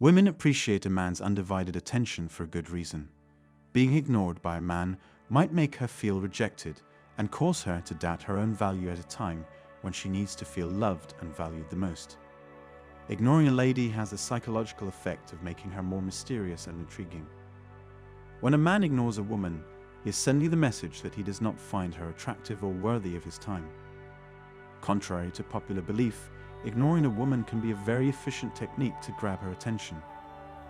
Women appreciate a man's undivided attention for a good reason. Being ignored by a man might make her feel rejected and cause her to doubt her own value at a time when she needs to feel loved and valued the most. Ignoring a lady has the psychological effect of making her more mysterious and intriguing. When a man ignores a woman, he is sending the message that he does not find her attractive or worthy of his time. Contrary to popular belief, ignoring a woman can be a very efficient technique to grab her attention.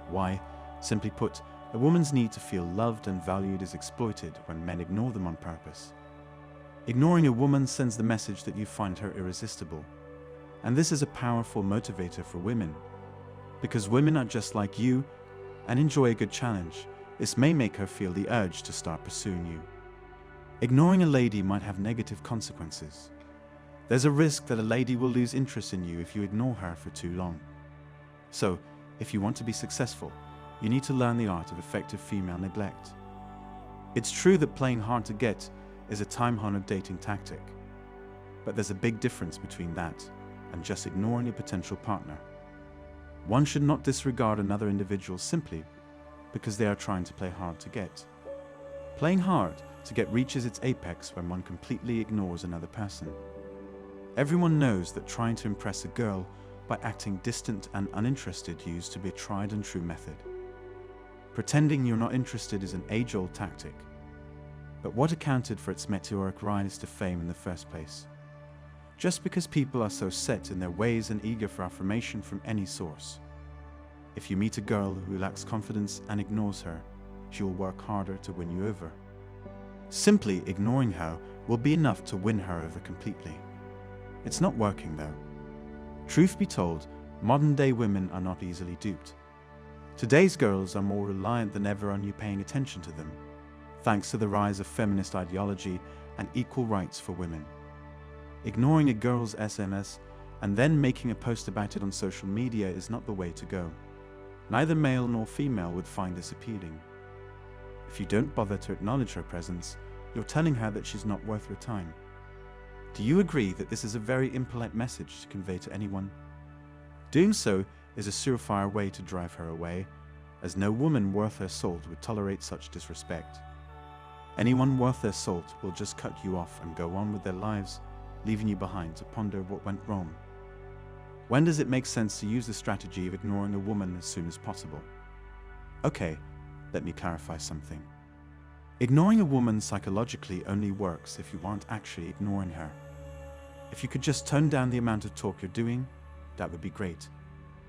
Why? Simply put, a woman's need to feel loved and valued is exploited when men ignore them on purpose. Ignoring a woman sends the message that you find her irresistible. And this is a powerful motivator for women. Because women are just like you and enjoy a good challenge, this may make her feel the urge to start pursuing you. Ignoring a lady might have negative consequences. There's a risk that a lady will lose interest in you if you ignore her for too long. So, if you want to be successful, you need to learn the art of effective female neglect. It's true that playing hard to get is a time-honored dating tactic, but there's a big difference between that and just ignoring a potential partner. One should not disregard another individual simply because they are trying to play hard to get. Playing hard to get reaches its apex when one completely ignores another person. Everyone knows that trying to impress a girl by acting distant and uninterested used to be a tried and true method. Pretending you're not interested is an age-old tactic. But what accounted for its meteoric rise to fame in the first place? Just because people are so set in their ways and eager for affirmation from any source. If you meet a girl who lacks confidence and ignores her, she will work harder to win you over. Simply ignoring her will be enough to win her over completely. It's not working though. Truth be told, modern-day women are not easily duped. Today's girls are more reliant than ever on you paying attention to them, thanks to the rise of feminist ideology and equal rights for women. Ignoring a girl's SMS and then making a post about it on social media is not the way to go. Neither male nor female would find this appealing. If you don't bother to acknowledge her presence, you're telling her that she's not worth your time. Do you agree that this is a very impolite message to convey to anyone? Doing so is a surefire way to drive her away, as no woman worth her salt would tolerate such disrespect. Anyone worth their salt will just cut you off and go on with their lives, leaving you behind to ponder what went wrong. When does it make sense to use the strategy of ignoring a woman as soon as possible? Okay, let me clarify something. Ignoring a woman psychologically only works if you aren't actually ignoring her. If you could just tone down the amount of talk you're doing, that would be great.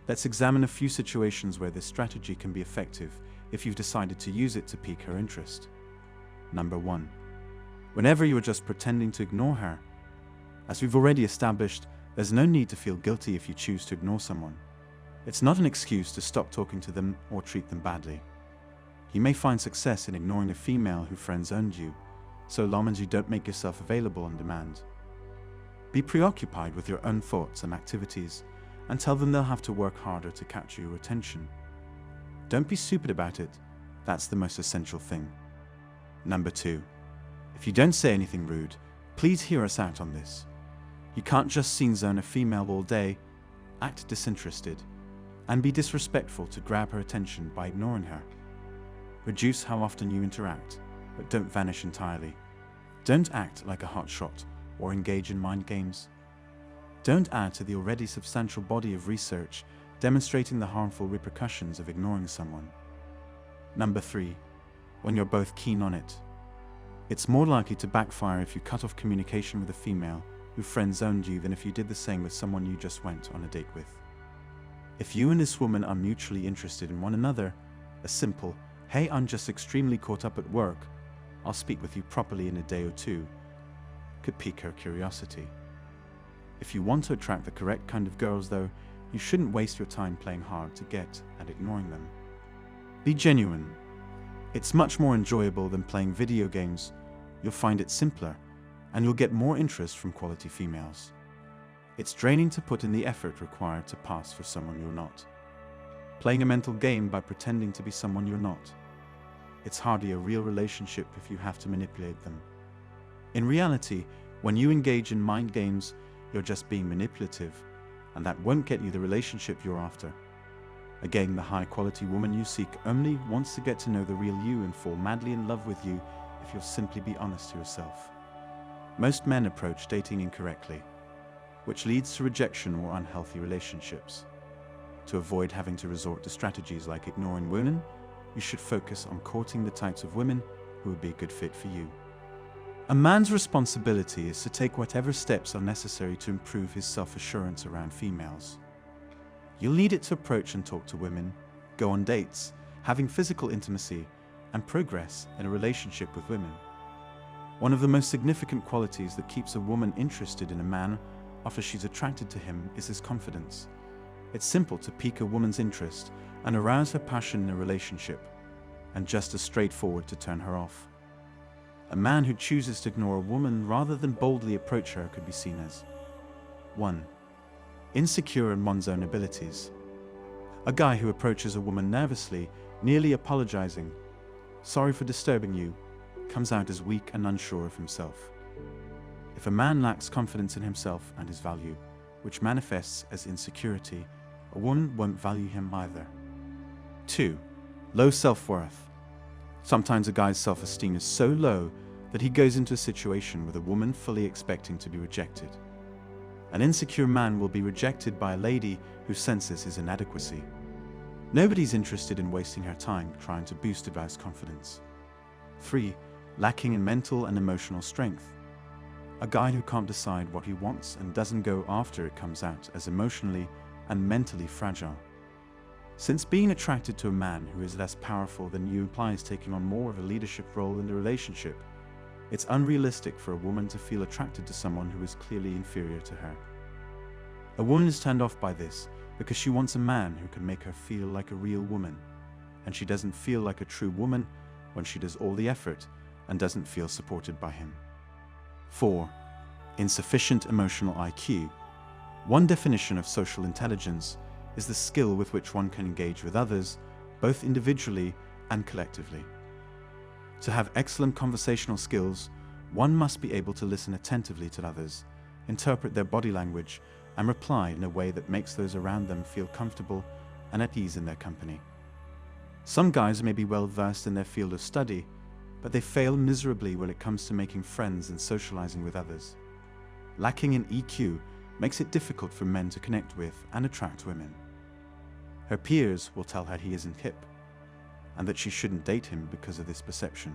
Let's examine a few situations where this strategy can be effective if you've decided to use it to pique her interest. Number 1. Whenever you are just pretending to ignore her. As we've already established, there's no need to feel guilty if you choose to ignore someone. It's not an excuse to stop talking to them or treat them badly. You may find success in ignoring a female who friend-zoned you, so long as you don't make yourself available on demand. Be preoccupied with your own thoughts and activities, and tell them they'll have to work harder to capture your attention. Don't be stupid about it. That's the most essential thing. Number 2. If you don't say anything rude, please hear us out on this. You can't just scene zone a female all day, act disinterested, and be disrespectful to grab her attention by ignoring her. Reduce how often you interact, but don't vanish entirely. Don't act like a hotshot or engage in mind games. Don't add to the already substantial body of research demonstrating the harmful repercussions of ignoring someone. Number 3. When you're both keen on it. It's more likely to backfire if you cut off communication with a female who friend-zoned you than if you did the same with someone you just went on a date with. If you and this woman are mutually interested in one another, a simple, "Hey, I'm just extremely caught up at work, I'll speak with you properly in a day or two," could pique her curiosity. If you want to attract the correct kind of girls though, you shouldn't waste your time playing hard to get and ignoring them. Be genuine. It's much more enjoyable than playing video games. You'll find it simpler, and you'll get more interest from quality females. It's draining to put in the effort required to pass for someone you're not. Playing a mental game by pretending to be someone you're not. It's hardly a real relationship if you have to manipulate them. In reality, when you engage in mind games, you're just being manipulative, and that won't get you the relationship you're after. Again, the high-quality woman you seek only wants to get to know the real you and fall madly in love with you if you'll simply be honest to yourself. Most men approach dating incorrectly, which leads to rejection or unhealthy relationships. To avoid having to resort to strategies like ignoring women, you should focus on courting the types of women who would be a good fit for you. A man's responsibility is to take whatever steps are necessary to improve his self-assurance around females. You'll need it to approach and talk to women, go on dates, having physical intimacy, and progress in a relationship with women. One of the most significant qualities that keeps a woman interested in a man after she's attracted to him is his confidence. It's simple to pique a woman's interest and arouse her passion in a relationship, and just as straightforward to turn her off. A man who chooses to ignore a woman rather than boldly approach her could be seen as 1. Insecure in one's own abilities. A guy who approaches a woman nervously, nearly apologizing, "Sorry for disturbing you," comes out as weak and unsure of himself. If a man lacks confidence in himself and his value, which manifests as insecurity, a woman won't value him either. 2. Low self-worth. Sometimes a guy's self-esteem is so low that he goes into a situation with a woman fully expecting to be rejected. An insecure man will be rejected by a lady who senses his inadequacy. Nobody's interested in wasting her time trying to boost a guy's confidence. 3. Lacking in mental and emotional strength. A guy who can't decide what he wants and doesn't go after it comes out as emotionally and mentally fragile. Since being attracted to a man who is less powerful than you implies taking on more of a leadership role in the relationship, it's unrealistic for a woman to feel attracted to someone who is clearly inferior to her. A woman is turned off by this because she wants a man who can make her feel like a real woman, and she doesn't feel like a true woman when she does all the effort and doesn't feel supported by him. 4. Insufficient emotional IQ. One definition of social intelligence is the skill with which one can engage with others, both individually and collectively. To have excellent conversational skills, one must be able to listen attentively to others, interpret their body language, and reply in a way that makes those around them feel comfortable and at ease in their company. Some guys may be well versed in their field of study, but they fail miserably when it comes to making friends and socializing with others. Lacking in EQ makes it difficult for men to connect with and attract women. Her peers will tell her he isn't hip, and that she shouldn't date him because of this perception.